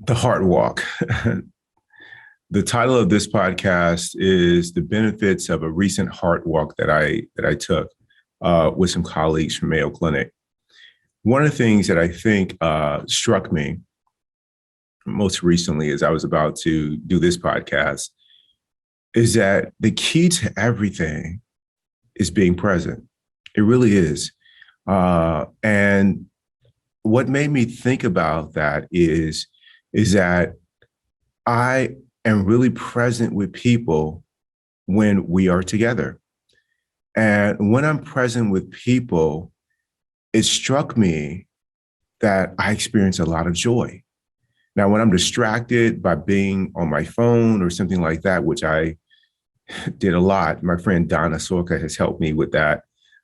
The Heart Walk. The title of this podcast is the benefits of a recent heart walk that I took with some colleagues from Mayo Clinic. One of the things that I think struck me most recently as I was about to do this podcast is that the key to everything is being present. It really is. And what made me think about that is that I am really present with people when we are together. And when I'm present with people, it struck me that I experience a lot of joy. Now, when I'm distracted by being on my phone or something like that, which I did a lot, my friend Donna Sorka has helped me with that.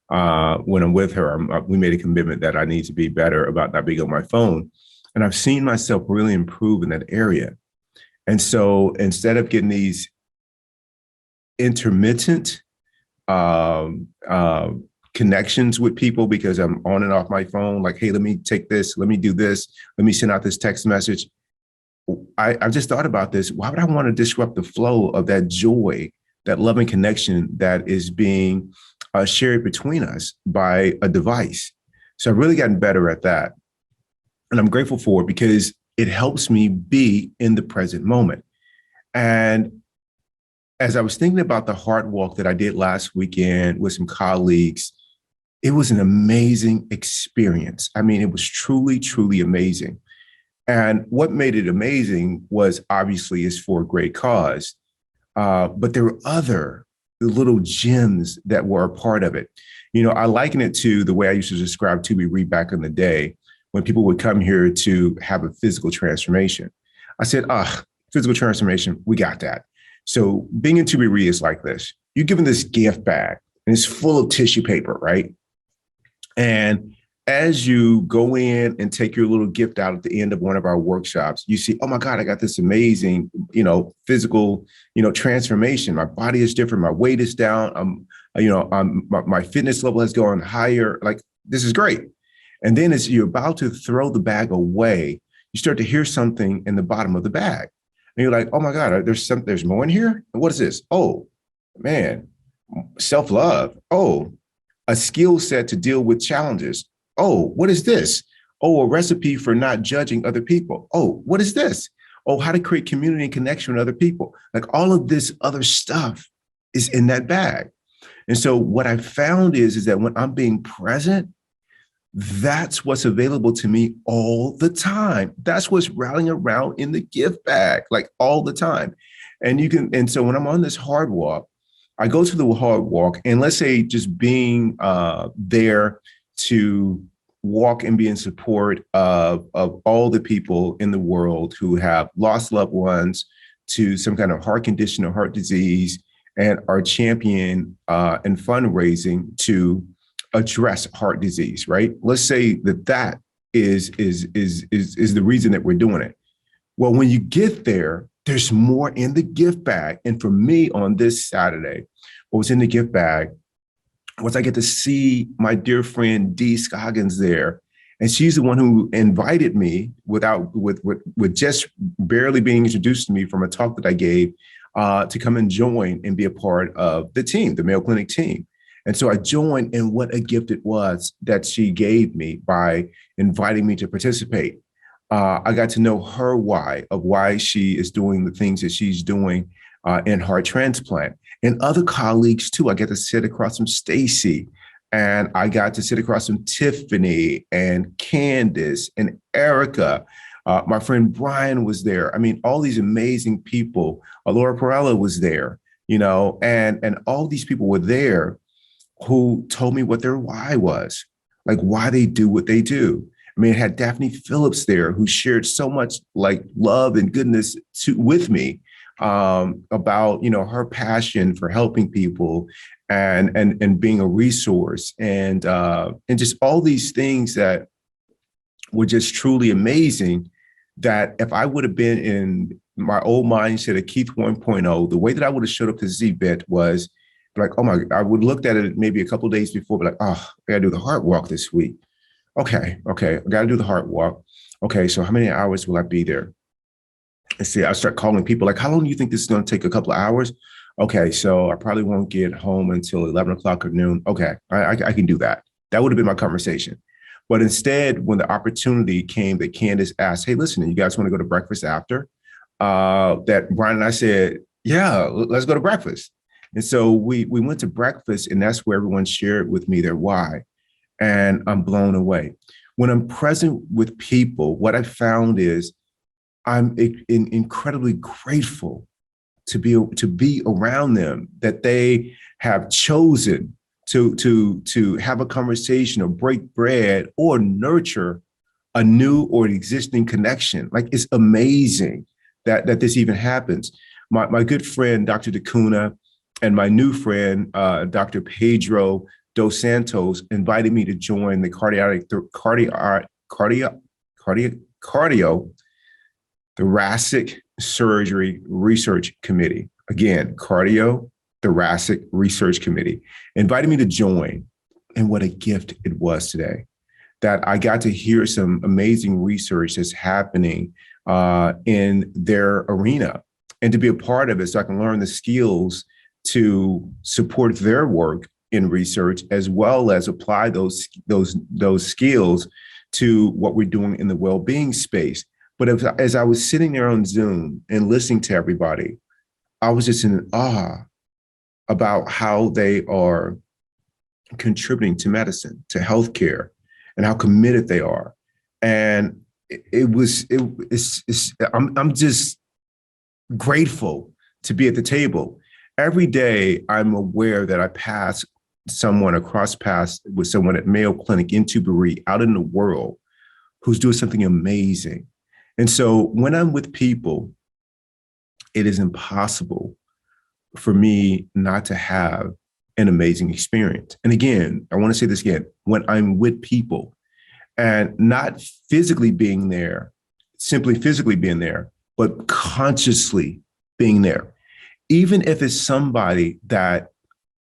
When I'm with her, we made a commitment that I need to be better about not being on my phone. And I've seen myself really improve in that area. And so instead of getting these intermittent connections with people because I'm on and off my phone, like, hey, let me take this, let me do this, let me send out this text message. I've just thought about this. Why would I want to disrupt the flow of that joy, that loving connection that is being shared between us by a device? So I've really gotten better at that. And I'm grateful for it because it helps me be in the present moment. And as I was thinking about the heart walk that I did last weekend with some colleagues, it was an amazing experience. I mean, it was truly, truly amazing. And what made it amazing was obviously it's for a great cause, but there were other little gems that were a part of it. You know, I liken it to the way I used to describe ToBeRe back in the day when people would come here to have a physical transformation. I said, physical transformation, we got that. So being in ToBeRe is like this. You're given this gift bag and it's full of tissue paper, right? And as you go in and take your little gift out at the end of one of our workshops, you see, oh my God, I got this amazing, physical, transformation. My body is different. My weight is down. My fitness level has gone higher. Like, this is great. And then as you're about to throw the bag away, you start to hear something in the bottom of the bag. And you're like, oh my God, there's more in here? And what is this? Oh, man, self-love. Oh, a skill set to deal with challenges. Oh, what is this? Oh, a recipe for not judging other people. Oh, what is this? Oh, how to create community and connection with other people. Like, all of this other stuff is in that bag. And so what I found is that when I'm being present, that's what's available to me all the time. That's what's rattling around in the gift bag, like all the time. And so when I'm on this hard walk, I go to the hard walk, and let's say just being there to walk and be in support of all the people in the world who have lost loved ones to some kind of heart condition or heart disease, and are champion and fundraising to address heart disease, right? Let's say that is the reason that we're doing it. Well, when you get there, there's more in the gift bag. And for me on this Saturday, what was in the gift bag was I get to see my dear friend Dee Scoggins there. And she's the one who invited me with just barely being introduced to me from a talk that I gave to come and join and be a part of the team, the Mayo Clinic team. And so I joined, and what a gift it was that she gave me by inviting me to participate. I got to know her why she is doing the things that she's doing in heart transplant. And other colleagues too. I get to sit across from Stacy, and I got to sit across from Tiffany and Candace and Erica. My friend Brian was there. I mean, all these amazing people. Laura Perella was there, and all these people were there who told me what their why was, like why they do what they do. I mean, it had Daphne Phillips there who shared so much like love and goodness with me about, her passion for helping people and being a resource and just all these things that were just truly amazing, that if I would have been in my old mindset of Keith 1.0, the way that I would have showed up to this event was like, oh my, I would have looked at it maybe a couple of days before, but like, oh, I gotta do the heart walk this week. Okay, I gotta do the heart walk. Okay, so how many hours will I be there? And see, I start calling people like, how long do you think this is going to take? A couple of hours? Okay, so I probably won't get home until 11 o'clock or noon. Okay, I can do that. That would have been my conversation. But instead, when the opportunity came that Candace asked, hey, listen, you guys want to go to breakfast after? That Brian and I said, yeah, let's go to breakfast. And so we went to breakfast, and that's where everyone shared with me their why. And I'm blown away. When I'm present with people, what I found is incredibly grateful to be around them, that they have chosen to have a conversation or break bread or nurture a new or an existing connection. Like, it's amazing that this even happens. My good friend, Dr. DeCuna, and my new friend, Dr. Pedro Dos Santos, invited me to join the cardio thoracic surgery research committee. Again, cardio thoracic research committee invited me to join. And what a gift it was today that I got to hear some amazing research that's happening in their arena, and to be a part of it so I can learn the skills to support their work in research, as well as apply those skills to what we're doing in the well-being space. But as I was sitting there on Zoom and listening to everybody, I was just in awe about how they are contributing to medicine, to healthcare, and how committed they are. And I'm just grateful to be at the table. Every day, I'm aware that I cross paths with someone at Mayo Clinic in ToBeRe out in the world who's doing something amazing. And so when I'm with people, it is impossible for me not to have an amazing experience. And again, I want to say this again, when I'm with people and not physically being there, simply physically being there, but consciously being there, even if it's somebody that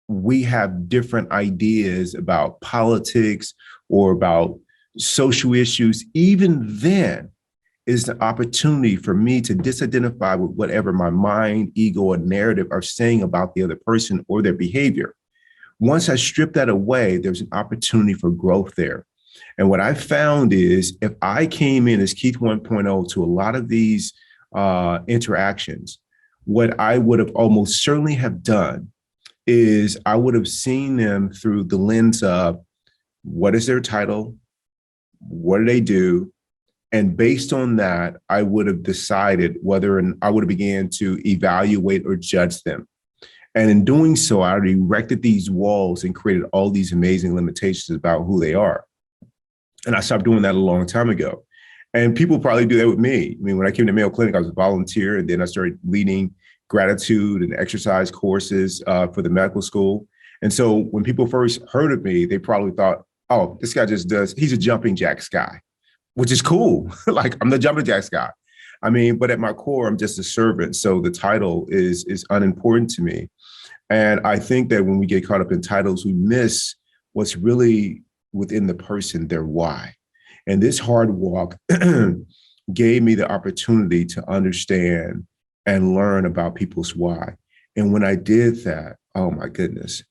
we have different ideas about politics or about social issues, even then is the opportunity for me to disidentify with whatever my mind, ego, or narrative are saying about the other person or their behavior. Once I strip that away, there's an opportunity for growth there. And what I found is if I came in as Keith 1.0 to a lot of these interactions, what I would have almost certainly have done is I would have seen them through the lens of what is their title? What do they do? And based on that, I would have decided whether I would have began to evaluate or judge them. And in doing so, I erected these walls and created all these amazing limitations about who they are. And I stopped doing that a long time ago. And people probably do that with me. I mean, when I came to Mayo Clinic, I was a volunteer, and then I started leading gratitude and exercise courses for the medical school. And so when people first heard of me, they probably thought, oh, this guy he's a jumping jacks guy, which is cool. Like, I'm the jumping jacks guy. I mean, but at my core, I'm just a servant. So the title is unimportant to me. And I think that when we get caught up in titles, we miss what's really within the person, their why. And this hard walk gave me the opportunity to understand and learn about people's why. And when I did that, oh my goodness,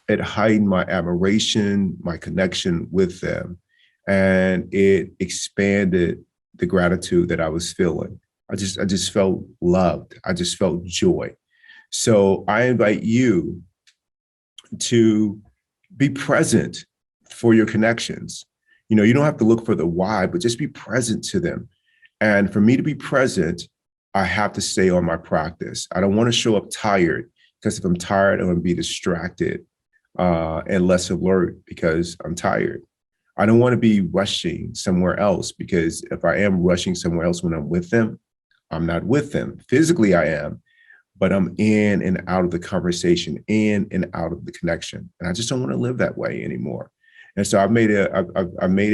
it heightened my admiration, my connection with them. And it expanded the gratitude that I was feeling. I just felt loved. I just felt joy. So I invite you to be present for your connections. You know, you don't have to look for the why, but just be present to them. And for me to be present, I have to stay on my practice. I don't want to show up tired, because if I'm tired, I'm going to be distracted and less alert because I'm tired. I don't want to be rushing somewhere else, because if I am rushing somewhere else when I'm with them, I'm not with them. Physically, I am, but I'm in and out of the conversation, in and out of the connection. And I just don't want to live that way anymore. And so I've made it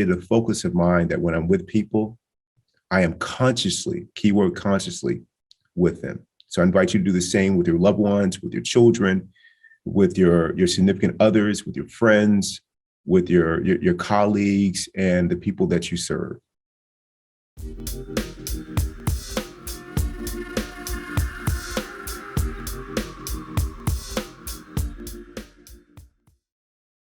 a focus of mine that when I'm with people, I am consciously, keyword consciously, with them. So I invite you to do the same with your loved ones, with your children, with your significant others, with your friends, with your colleagues, and the people that you serve.